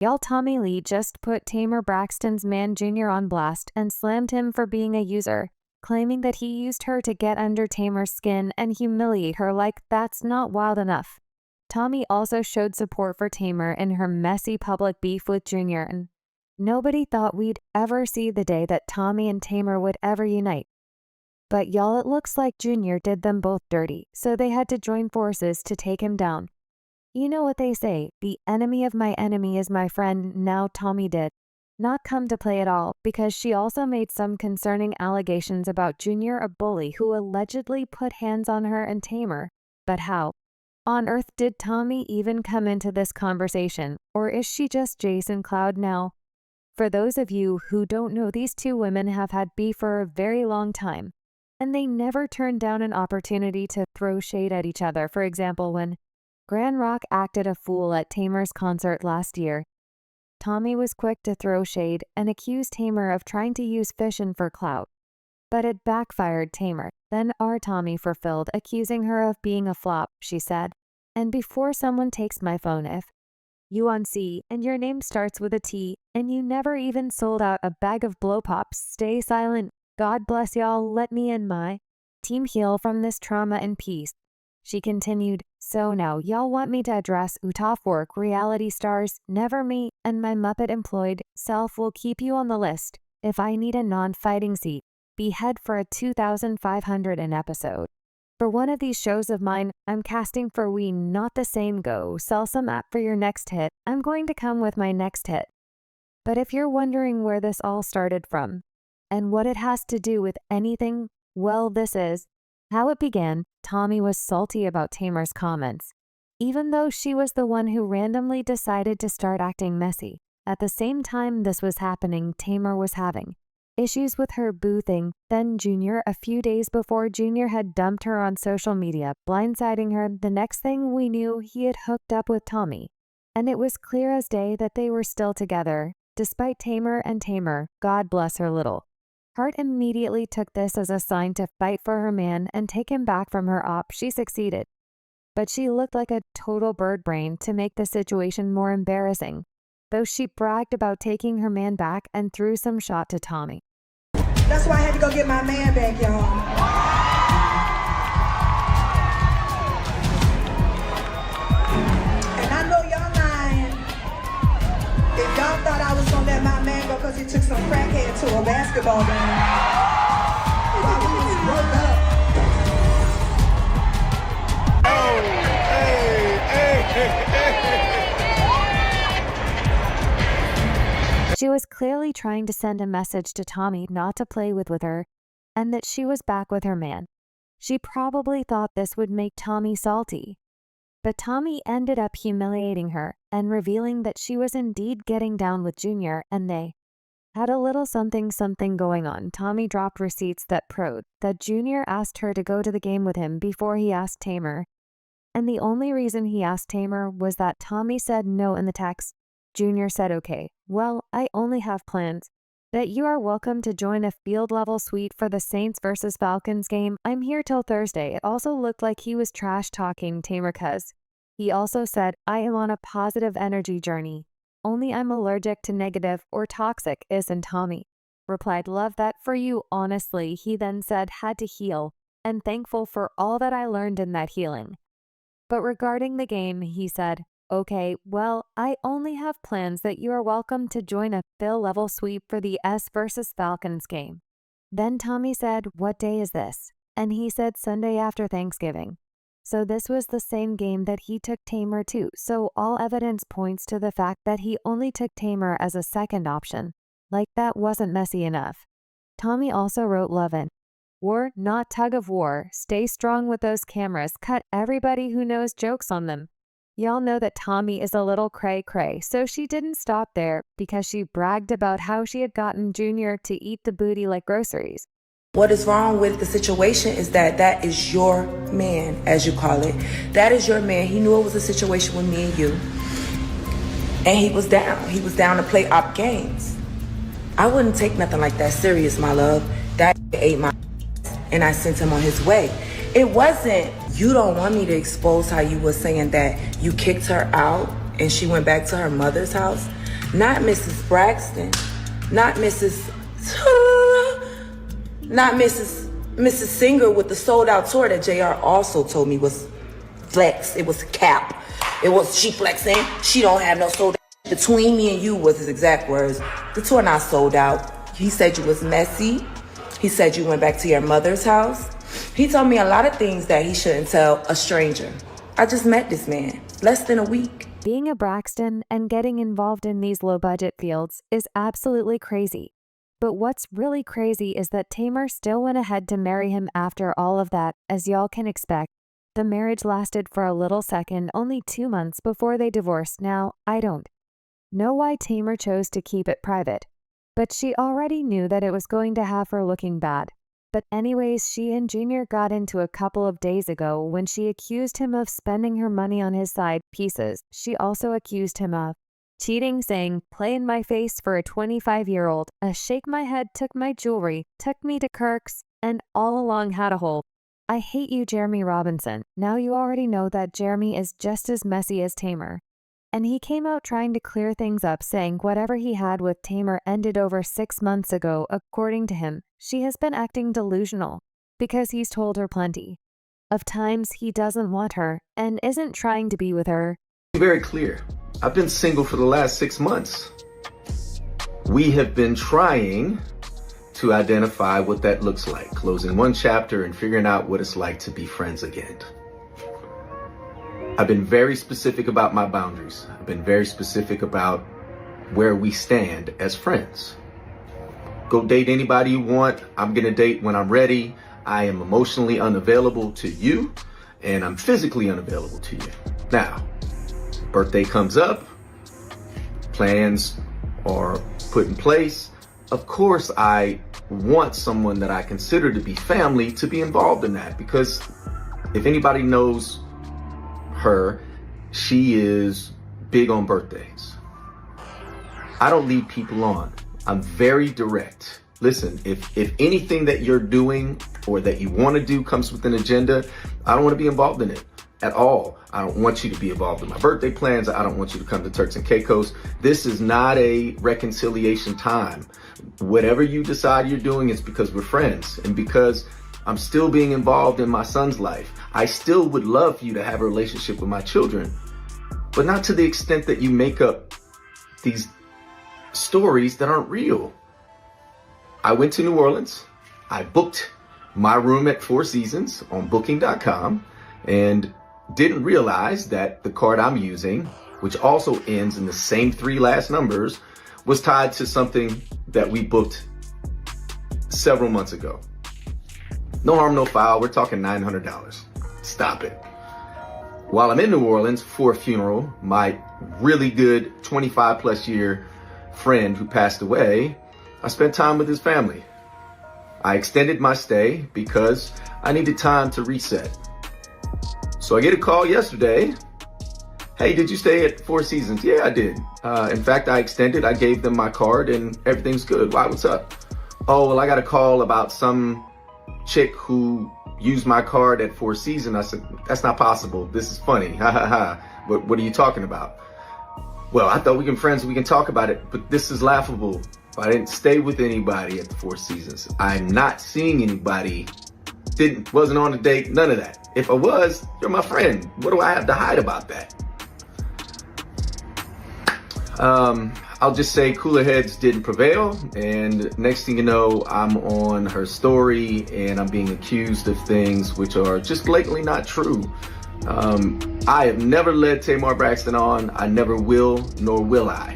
Y'all, Tommy Lee just put Tamar Braxton's man Jr. on blast and slammed him for being a user, claiming that he used her to get under Tamar's skin and humiliate her. Like that's not wild enough. Tommy also showed support for Tamar in her messy public beef with Jr. and nobody thought we'd ever see the day that Tommy and Tamar would ever unite. But y'all, it looks like Jr. did them both dirty, so they had to join forces to take him down. You know what they say, the enemy of my enemy is my friend. Now Tommy did not come to play at all, because she also made some concerning allegations about Jr., a bully who allegedly put hands on her and Tamar. But how on earth did Tommy even come into this conversation, or is she just Jason Cloud now? For those of you who don't know, these two women have had beef for a very long time, and they never turned down an opportunity to throw shade at each other. For example, when Grand Rock acted a fool at Tamar's concert last year, Tommy was quick to throw shade and accused Tamar of trying to use fishing for clout. But it backfired Tamar. Then our Tommy fulfilled, accusing her of being a flop, she said. And before someone takes my phone, if you on C and your name starts with a T and you never even sold out a bag of blow pops, stay silent. God bless y'all, let me and my team heal from this trauma in peace. She continued, so now y'all want me to address Utah Fork reality stars, never me, and my Muppet employed self will keep you on the list. If I need a non-fighting seat, be head for a 2,500 an episode. For one of these shows of mine, I'm casting for We Not the Same. Go sell some app for your next hit. I'm going to come with my next hit. But if you're wondering where this all started from, and what it has to do with anything, well, this is how it began. Tommy was salty about Tamar's comments, even though she was the one who randomly decided to start acting messy. At the same time this was happening, Tamar was having issues with her boo thing. Then Jr., a few days before, Jr. had dumped her on social media, blindsiding her. The next thing we knew, he had hooked up with Tommy, and it was clear as day that they were still together, despite Tamar, God bless her little Hart, immediately took this as a sign to fight for her man and take him back from her op. She succeeded, but she looked like a total bird brain to make the situation more embarrassing, though she bragged about taking her man back and threw some shot to Tommy. That's why I had to go get my man back, y'all. And I know y'all lying. If y'all thought I was gonna let my man go because he took some crackhead to a basketball game while we was broke up. Oh, hey. She was clearly trying to send a message to Tommy not to play with her, and that she was back with her man. She probably thought this would make Tommy salty. But Tommy ended up humiliating her and revealing that she was indeed getting down with Jr. and they had a little something going on. Tommy dropped receipts that proved that Jr. asked her to go to the game with him before he asked Tamar. And the only reason he asked Tamar was that Tommy said no in the text. Jr. said, okay, well, I only have plans that you are welcome to join a field level suite for the Saints versus Falcons game. I'm here till Thursday. It also looked like he was trash talking Tamar cuz he also said, I am on a positive energy journey. Only I'm allergic to negative or toxic. Isn't Tommy replied, love that for you. Honestly, he then said, had to heal and thankful for all that I learned in that healing. But regarding the game, he said, okay, well, I only have plans that you are welcome to join a fill level sweep for the S versus Falcons game. Then Tommy said, what day is this? And he said Sunday after Thanksgiving. So this was the same game that he took Tamar to. So all evidence points to the fact that he only took Tamar as a second option. Like that wasn't messy enough. Tommy also wrote love in war, not tug of war. Stay strong with those cameras. Cut everybody who knows jokes on them. Y'all know that Tommy is a little cray-cray, so she didn't stop there because she bragged about how she had gotten Jr. to eat the booty like groceries. What is wrong with the situation is that is your man, as you call it. That is your man. He knew it was a situation with me and you. And he was down. He was down to play op games. I wouldn't take nothing like that serious, my love. That ate my and I sent him on his way. It wasn't, you don't want me to expose how you were saying that you kicked her out and she went back to her mother's house. Not Mrs. Braxton, not Mrs. Not Mrs. Singer with the sold out tour that JR also told me was flex. It was cap. It was she flexing. She don't have no sold out. Between me and you was his exact words. The tour not sold out. He said you was messy. He said you went back to your mother's house. He told me a lot of things that he shouldn't tell a stranger. I just met this man less than a week. Being a Braxton and getting involved in these low-budget fields is absolutely crazy. But what's really crazy is that Tamar still went ahead to marry him after all of that, as y'all can expect. The marriage lasted for a little second, only 2 months before they divorced. Now, I don't know why Tamar chose to keep it private, but she already knew that it was going to have her looking bad. But anyways, she and Junior got into a couple of days ago when she accused him of spending her money on his side pieces. She also accused him of cheating, saying, "Play in my face for a 25-year-old, shake my head, took my jewelry, took me to Kirk's, and all along had a hole." I hate you, Jeremy Robinson. Now you already know that Jeremy is just as messy as Tamar. And he came out trying to clear things up, saying whatever he had with Tamar ended over 6 months ago. According to him, she has been acting delusional because he's told her plenty of times he doesn't want her and isn't trying to be with her. Very clear. I've been single for the last 6 months. We have been trying to identify what that looks like, closing one chapter and figuring out what it's like to be friends again. I've been very specific about my boundaries. I've been very specific about where we stand as friends. Go date anybody you want. I'm gonna date when I'm ready. I am emotionally unavailable to you, and I'm physically unavailable to you. Now, birthday comes up, plans are put in place. Of course, I want someone that I consider to be family to be involved in that, because if anybody knows her, she is big on birthdays. I don't lead people on. I'm very direct. Listen, if anything that you're doing or that you want to do comes with an agenda, I don't want to be involved in it at all. I don't want you to be involved in my birthday plans. I don't want you to come to Turks and Caicos. This is not a reconciliation time. Whatever you decide you're doing is because we're friends and because I'm still being involved in my son's life. I still would love for you to have a relationship with my children, but not to the extent that you make up these stories that aren't real. I went to New Orleans. I booked my room at Four Seasons on booking.com and didn't realize that the card I'm using, which also ends in the same 3 last numbers, was tied to something that we booked several months ago. No harm, no foul. We're talking $900. Stop it. While I'm in New Orleans for a funeral, my really good 25 plus year friend who passed away, I spent time with his family. I extended my stay because I needed time to reset. So I get a call yesterday. "Hey, did you stay at Four Seasons?" "Yeah, I did. In fact, I extended. I gave them my card and everything's good." "Why, what's up?" "Oh, well, I got a call about some chick who used my card at Four Seasons." I said, "That's not possible. This is funny. Ha ha ha. What are you talking about?" "Well, I thought we can be friends. We can talk about it, but this is laughable. I didn't stay with anybody at the Four Seasons. I'm not seeing anybody. Wasn't on a date. None of that. If I was, you're my friend. What do I have to hide about that?" I'll just say cooler heads didn't prevail, and next thing you know, I'm on her story and I'm being accused of things which are just blatantly not true. I have never led Tamar Braxton on. I never will, nor will I.